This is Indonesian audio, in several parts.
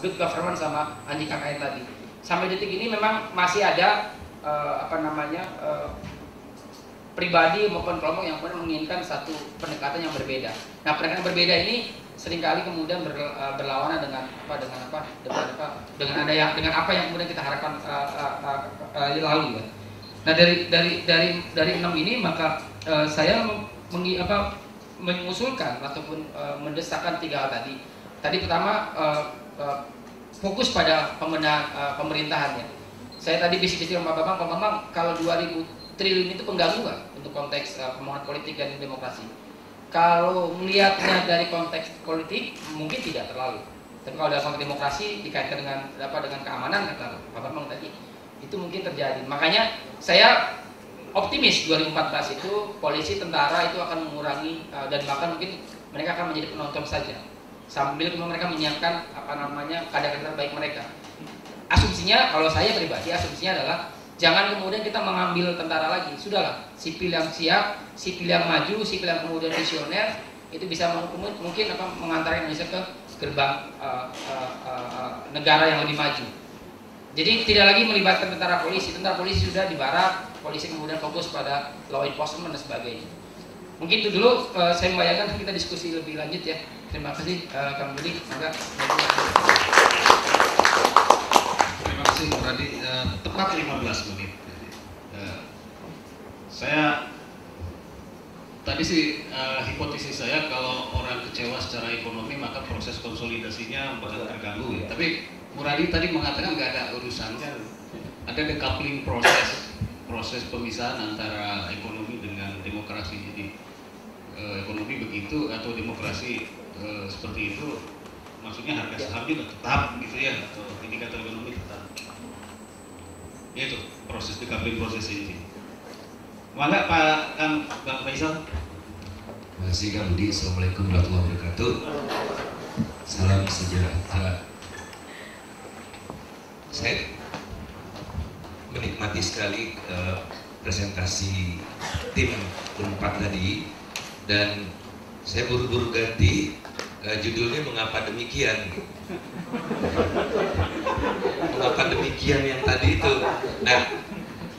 good government sama Anji KKN tadi. Sampai detik ini memang masih ada pribadi maupun kelompok yang menginginkan satu pendekatan yang berbeda. Nah, pendekatan yang berbeda ini seringkali kemudian berlawanan dengan apa yang kemudian kita harapkan lalu ya. Nah, dari 6 ini maka saya mengusulkan ataupun mendesakkan 3 hal tadi. Tadi pertama fokus pada pembenahan pemerintahan ya. Saya tadi bisik-bisik sama Pak Bambang, kalau 2000 triliun itu pengganggu nggak untuk konteks pembangunan politik dan demokrasi? Kalau melihatnya dari konteks politik mungkin tidak terlalu. Tapi kalau dalam konteks demokrasi dikaitkan dengan keamanan kata Pak Bambang tadi, itu mungkin terjadi. Makanya saya optimis 2014 itu polisi, tentara itu akan mengurangi dan bahkan mungkin mereka akan menjadi penonton saja sambil mereka menyiapkan kadar-kadar terbaik mereka. Asumsinya, kalau saya pribadi asumsinya adalah jangan kemudian kita mengambil tentara lagi. Sudahlah, sipil yang siap, sipil yang maju, sipil yang kemudian visioner itu bisa mungkin mengantar Indonesia ke gerbang negara yang lebih maju. Jadi tidak lagi melibatkan tentara polisi sudah di barak, polisi kemudian fokus pada law enforcement dan sebagainya. Mungkin itu dulu, saya membayangkan kita diskusi lebih lanjut ya. Terima kasih Kang Budi. Terima kasih Bung Radi. Tepat 15 menit. Saya tadi sih hipotesis saya kalau orang kecewa secara ekonomi maka proses konsolidasinya bakal terganggu ya. Tapi Bung Radi tadi mengatakan nggak ada urusannya. Ada decoupling proses pemisahan antara ekonomi dengan demokrasi. Jadi ekonomi begitu atau demokrasi seperti itu, maksudnya harga saham juga tetap gitu ya, atau indikator ekonomi tetap. Itu proses decoupling proses ini. Mangga Bang Faisal. Terima kasih Kang Budi. Assalamualaikum warahmatullahi wabarakatuh. Salam sejahtera. Saya menikmati sekali presentasi tim Unpad tadi, dan saya buru-buru ganti judulnya mengapa demikian. Mengapa demikian yang tadi itu. Nah,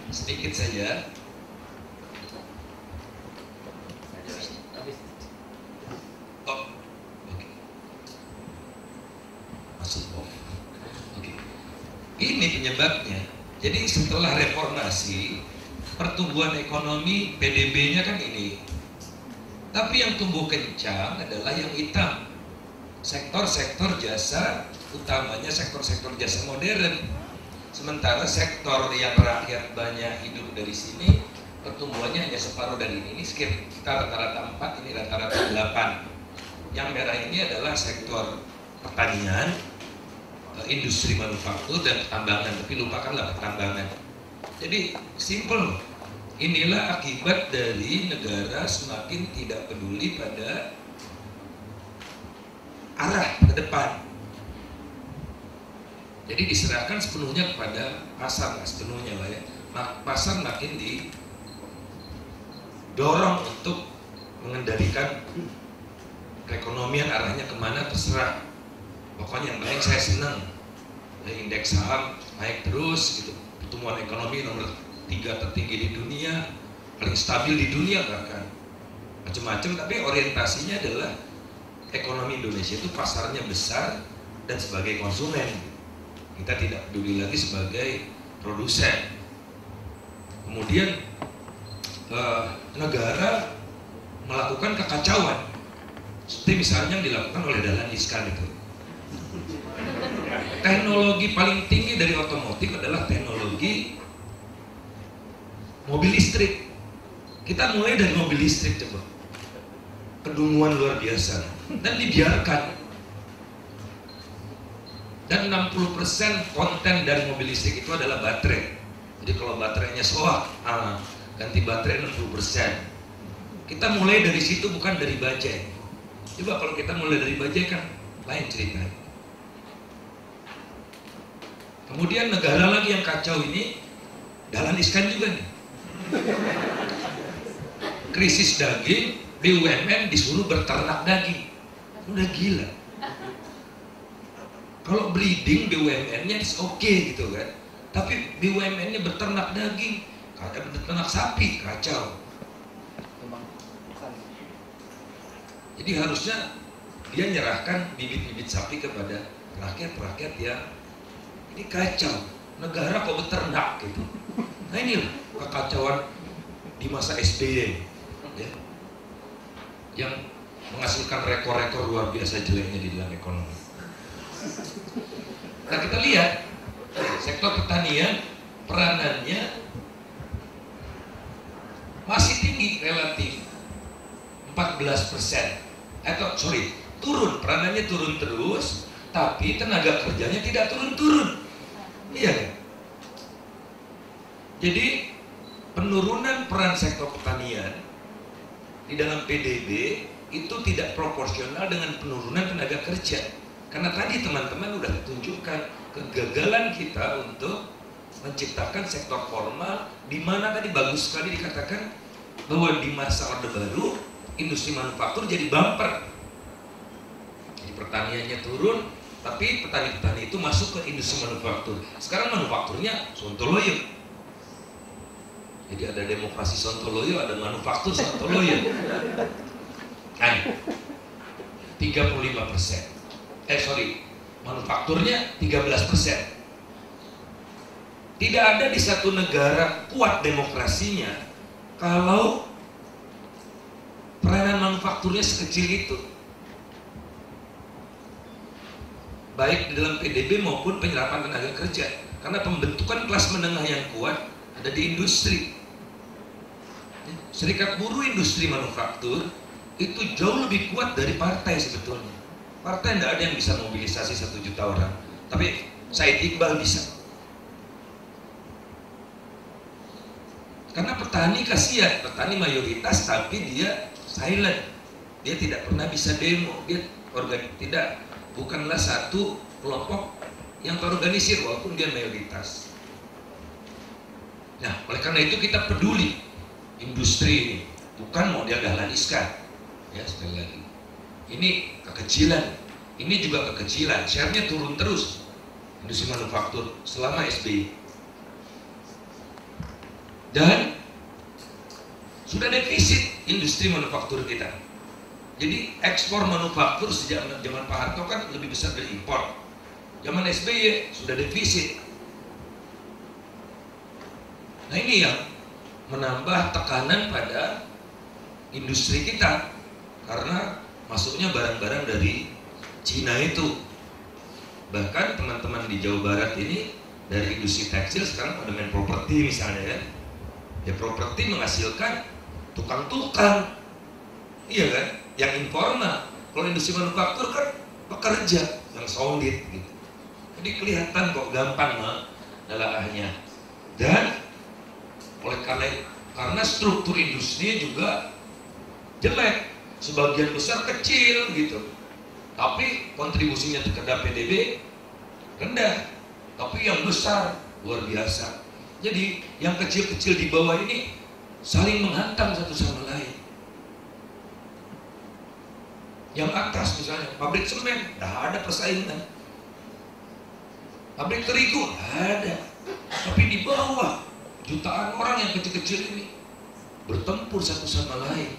sedikit saja. Ini penyebabnya. Jadi setelah reformasi, pertumbuhan ekonomi PDB-nya kan ini. Tapi yang tumbuh kencang adalah yang hitam. Sektor-sektor jasa, utamanya sektor-sektor jasa modern. Sementara sektor yang rakyat banyak hidup dari sini, pertumbuhannya hanya separuh dari ini. Ini sekitar rata-rata 4, ini rata-rata 8. Yang merah ini adalah sektor pertanian, industri manufaktur dan pertambangan, tapi lupakanlah pertambangan. Jadi simple, inilah akibat dari negara semakin tidak peduli pada arah ke depan. Jadi diserahkan sepenuhnya kepada pasar, sepenuhnya lah ya. Pasar makin didorong untuk mengendalikan perekonomian, arahnya kemana terserah. Pokoknya yang penting saya senang, indeks saham naik terus gitu, pertumbuhan ekonomi nomor 3 tertinggi di dunia, paling stabil di dunia bahkan, macam-macam. Tapi orientasinya adalah ekonomi Indonesia itu pasarnya besar dan sebagai konsumen, kita tidak peduli lagi sebagai produsen. Kemudian negara melakukan kekacauan, seperti misalnya yang dilakukan oleh Dahlan Iskan itu. Teknologi paling tinggi dari otomotif adalah teknologi mobil listrik. Kita mulai dari mobil listrik coba, kedunguan luar biasa, dan dibiarkan. Dan 60% konten dari mobil listrik itu adalah baterai. Jadi kalau baterainya soak, ganti baterai 60%. Kita mulai dari situ, bukan dari bajai. Coba kalau kita mulai dari bajai kan lain ceritanya. Kemudian negara lagi yang kacau ini, Dahlan Iskan juga nih. Krisis daging, BUMN disuruh berternak daging. Udah gila. Kalau breeding BUMN-nya oke gitu kan. Tapi BUMN-nya beternak daging, beternak sapi, kacau. Jadi harusnya dia nyerahkan bibit-bibit sapi kepada rakyat yang ini kacau. Negara kok beternak gitu. Nah ini kekacauan di masa SBY ya, yang menghasilkan rekor-rekor luar biasa jeleknya di dalam ekonomi. Nah kita lihat sektor pertanian peranannya masih tinggi relatif 14%. Turun, peranannya turun terus, tapi tenaga kerjanya tidak turun-turun. Iya kan? Jadi penurunan peran sektor pertanian di dalam PDB itu tidak proporsional dengan penurunan tenaga kerja. Karena tadi teman-teman udah tunjukkan kegagalan kita untuk menciptakan sektor formal, di mana tadi bagus sekali dikatakan bahwa di masa Orde Baru industri manufaktur jadi bumper. Jadi pertaniannya turun, tapi petani-petani itu masuk ke industri manufaktur. Sekarang manufakturnya sontoloyo. Jadi ada demokrasi sontoloyo, ada manufaktur sontoloyo. Nah, 35%. Manufakturnya 13%. Tidak ada di satu negara kuat demokrasinya kalau peranan manufakturnya sekecil itu, baik di dalam PDB maupun penyerapan tenaga kerja. Karena pembentukan kelas menengah yang kuat ada di industri. Serikat Buruh Industri Manufaktur itu jauh lebih kuat dari partai sebetulnya. Partai tidak ada yang bisa mobilisasi 1 juta orang, tapi Said Iqbal bisa. Karena petani kasihan, petani mayoritas tapi dia silent, dia tidak pernah bisa demo, dia bukanlah satu kelompok yang terorganisir walaupun dia mayoritas. Nah, oleh karena itu kita peduli industri ini, bukan mau dia dahlan iskan. Ya, sekali lagi, ini kekecilan, ini juga kekecilan, share-nya turun terus industri manufaktur selama SBY. Dan sudah defisit industri manufaktur kita. Jadi ekspor manufaktur sejak zaman Pak Harto kan lebih besar dari impor. Zaman SBY sudah defisit. Nah ini yang menambah tekanan pada industri kita, karena masuknya barang-barang dari Cina itu. Bahkan teman-teman di Jawa Barat ini dari industri tekstil sekarang pada main properti misalnya ya. Ya properti menghasilkan tukang-tukang, iya kan? Yang informal. Kalau industri manufaktur kan pekerja yang solid gitu. Jadi kelihatan kok gampang menelaahnya. Dan oleh karena struktur industri juga jelek, sebagian besar kecil gitu. Tapi kontribusinya terhadap PDB rendah, tapi yang besar luar biasa. Jadi yang kecil-kecil di bawah ini saling menghantam satu sama lain. Yang atas misalnya pabrik semen, tidak ada persaingan. Pabrik terigu ada, tapi di bawah jutaan orang yang kecil-kecil ini bertempur satu sama lain.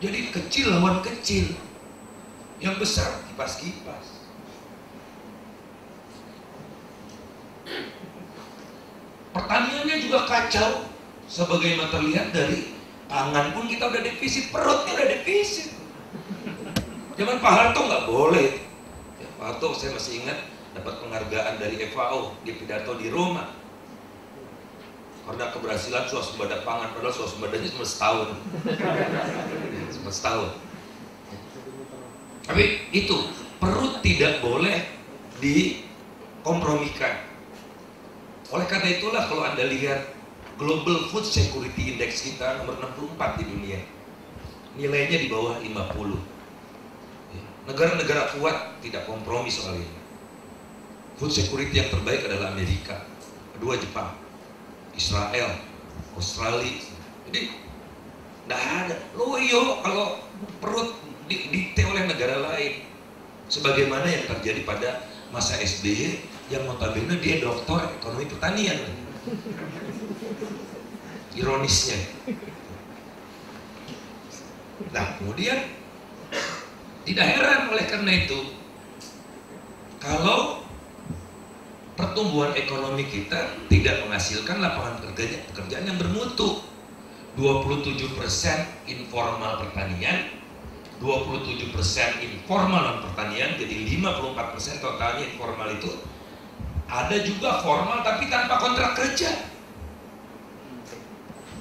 Jadi kecil lawan kecil, yang besar kipas-kipas. Pertaniannya juga kacau, sebagaimana terlihat dari pangan pun kita udah defisit, perutnya udah defisit. Zaman Pak Harto nggak boleh. Pak Harto saya masih ingat dapat penghargaan dari FAO di pidato di Roma karena keberhasilan swasembada pangan, padahal swasembadanya cuma setahun. Cuma setahun. Tapi itu perut tidak boleh dikompromikan. Oleh karena itulah kalau Anda lihat Global Food Security Index kita nomor 64 di dunia, nilainya di bawah 50. Negara-negara kuat tidak kompromi soal ini. Food security yang terbaik adalah Amerika, kedua Jepang, Israel, Australia. Jadi tidak ada loyo kalau perut didikte oleh negara lain. sebagaimana yang terjadi pada masa SBY yang notabene dia doktor ekonomi pertanian. Ironisnya. Nah, kemudian tidak heran oleh karena itu kalau pertumbuhan ekonomi kita tidak menghasilkan lapangan pekerjaan yang bermutu. 27% informal pertanian, 27% informal non pertanian, jadi 54% totalnya informal itu. Ada juga formal tapi tanpa kontrak kerja.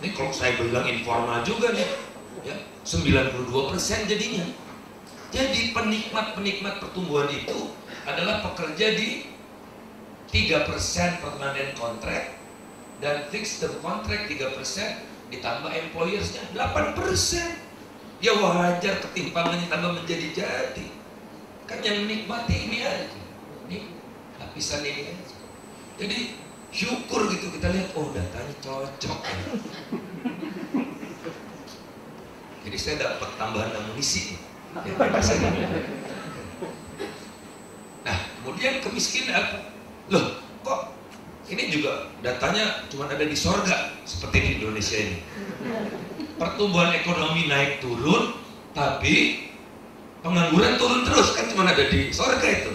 Ini kalau saya bilang informal juga nih, ya 92% jadinya. Jadi penikmat pertumbuhan itu adalah pekerja di 3% permanent kontrak dan fixed term kontrak 3% ditambah employersnya 8%. Ya wajar ketimpangannya tambah menjadi-jadi. Kan yang menikmati ini aja, ini lapisan ini aja. Jadi syukur gitu kita lihat, oh datanya cocok ya. Jadi saya dapat tambahan amunisi ya, nah kemudian kemiskinan, loh kok ini juga datanya cuma ada di sorga seperti di Indonesia ini. Pertumbuhan ekonomi naik turun, tapi pengangguran turun terus, kan cuma ada di sorga itu.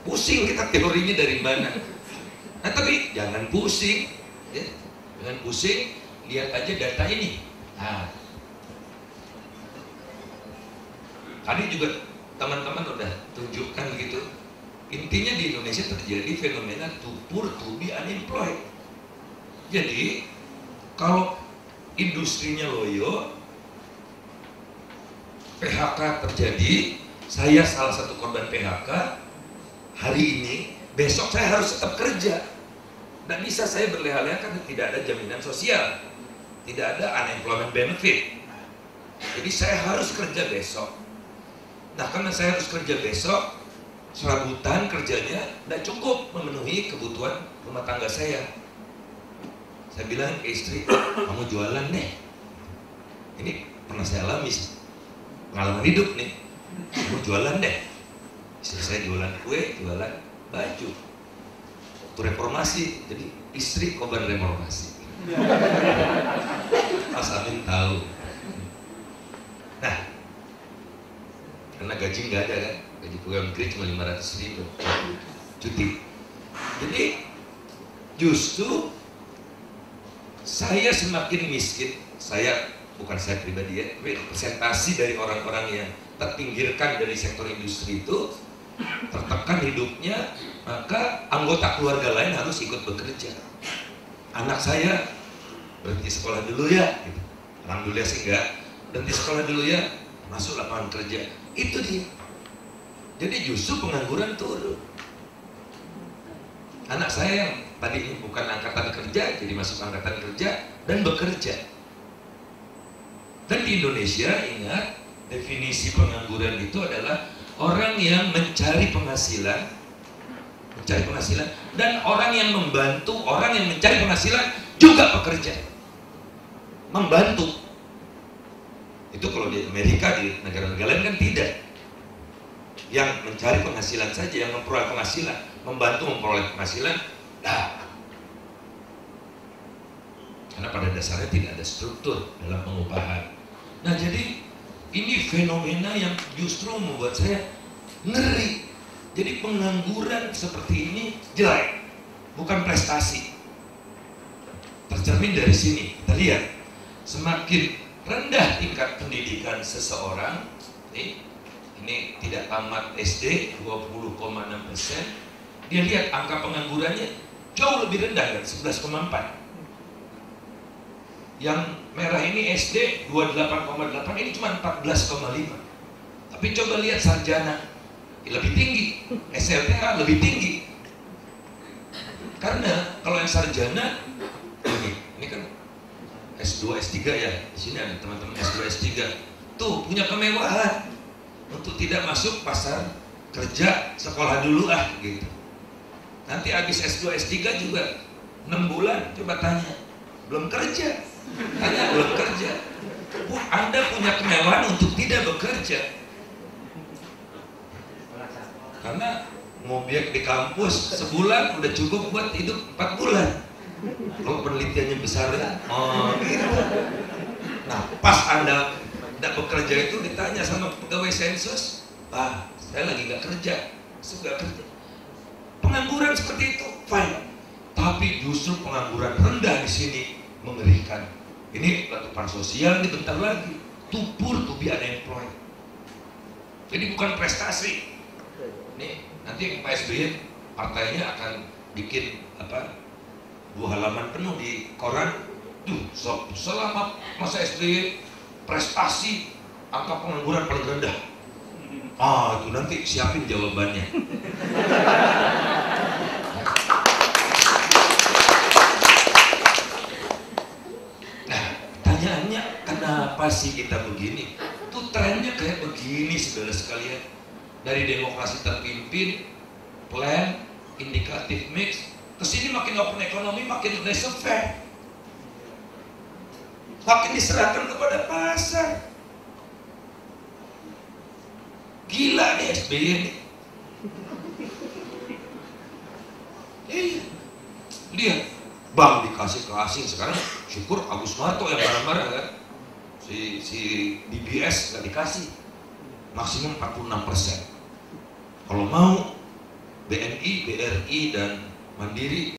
Pusing kita teorinya dari mana? Nah tapi jangan pusing, ya. Jangan pusing, lihat aja data ini. Nah, tadi juga teman-teman udah tunjukkan gitu. Intinya di Indonesia terjadi fenomena poor to be unemployed. Jadi kalau industrinya loyo, PHK terjadi, saya salah satu korban PHK hari ini, besok saya harus tetap kerja. Tidak bisa saya berleha-leha karena tidak ada jaminan sosial, tidak ada unemployment benefit. Jadi saya harus kerja besok. Nah karena saya harus kerja besok, serabutan kerjanya tidak cukup memenuhi kebutuhan rumah tangga saya. Saya bilang ke istri, kamu jualan deh. Ini pernah saya alami, pengalaman hidup nih. Kamu jualan deh. Istri saya jualan kue, jualan baju. Waktu reformasi, jadi istri korban reformasi. Mas Amin tahu. Nah, karena gaji nggak ada kan, gaji pegawai negeri cuma 500.000 cuti. Jadi justru saya semakin miskin. Bukan saya pribadi ya, representasi dari orang-orang yang terpinggirkan dari sektor industri itu tertekan hidupnya, maka anggota keluarga lain harus ikut bekerja. Anak saya berhenti sekolah dulu ya, gitu. Alhamdulillah sih enggak, berhenti sekolah dulu ya, masuk lapangan kerja. Itu dia. Jadi justru pengangguran turun. Anak saya yang tadi bukan angkatan kerja, jadi masuk angkatan kerja dan bekerja. Dan di Indonesia, ingat, definisi pengangguran itu adalah orang yang mencari penghasilan, dan orang yang membantu orang yang mencari penghasilan juga bekerja, membantu. Itu kalau di Amerika, di negara-negara lain kan tidak. Yang mencari penghasilan saja, yang memperoleh penghasilan, membantu memperoleh penghasilan, nah. Karena pada dasarnya tidak ada struktur dalam pengupahan. Nah jadi ini fenomena yang justru membuat saya ngeri. Jadi pengangguran seperti ini jelek, bukan prestasi. Tercermin dari sini, kita lihat semakin rendah tingkat pendidikan seseorang, ini tidak tamat SD 20,6%, dia lihat angka penganggurannya jauh lebih rendah kan, 11,4. Yang merah ini SD 28,8, ini cuma 14,5. Tapi coba lihat sarjana, lebih tinggi, SLTA lebih tinggi. Karena kalau yang sarjana ini kan S2, S3 ya. Di sini ada teman-teman S2, S3. Tuh punya kemewahan untuk tidak masuk pasar kerja, sekolah dulu gitu. Nanti habis S2, S3 juga 6 bulan, coba tanya, belum kerja. Tanya belum kerja. Anda punya kemewahan untuk tidak bekerja. Karena ngobiek di kampus sebulan udah cukup buat hidup 4 bulan. Kalau penelitiannya besar ya, gitu. Nah, pas Anda tidak bekerja itu ditanya sama pegawai sensus, "Pak, saya lagi nggak kerja, suka kerja." Pengangguran seperti itu, fine. Tapi justru pengangguran rendah di sini mengerikan. Ini letupan sosial ini bentar lagi, too poor to be unemployed. Jadi bukan prestasi. Nih, nanti Pak SBY partainya akan bikin 2 halaman penuh di koran. Selama masa SBY prestasi angka pengangguran paling rendah. Itu nanti siapin jawabannya. Nah, pertanyaannya kenapa sih kita begini? Tuh trennya kayak begini, saudara sekalian. Dari demokrasi terpimpin, plan, indikatif mix, kesini makin open ekonomi, makin laissez-faire, makin diserahkan kepada pasar. Gila nih SBY nih. Lihat, bank dikasih ke asing. Sekarang syukur Agus Marto yang marah-marah kan, si DBS nggak dikasih, maksimum 46%. Kalau mau BNI, BRI dan Mandiri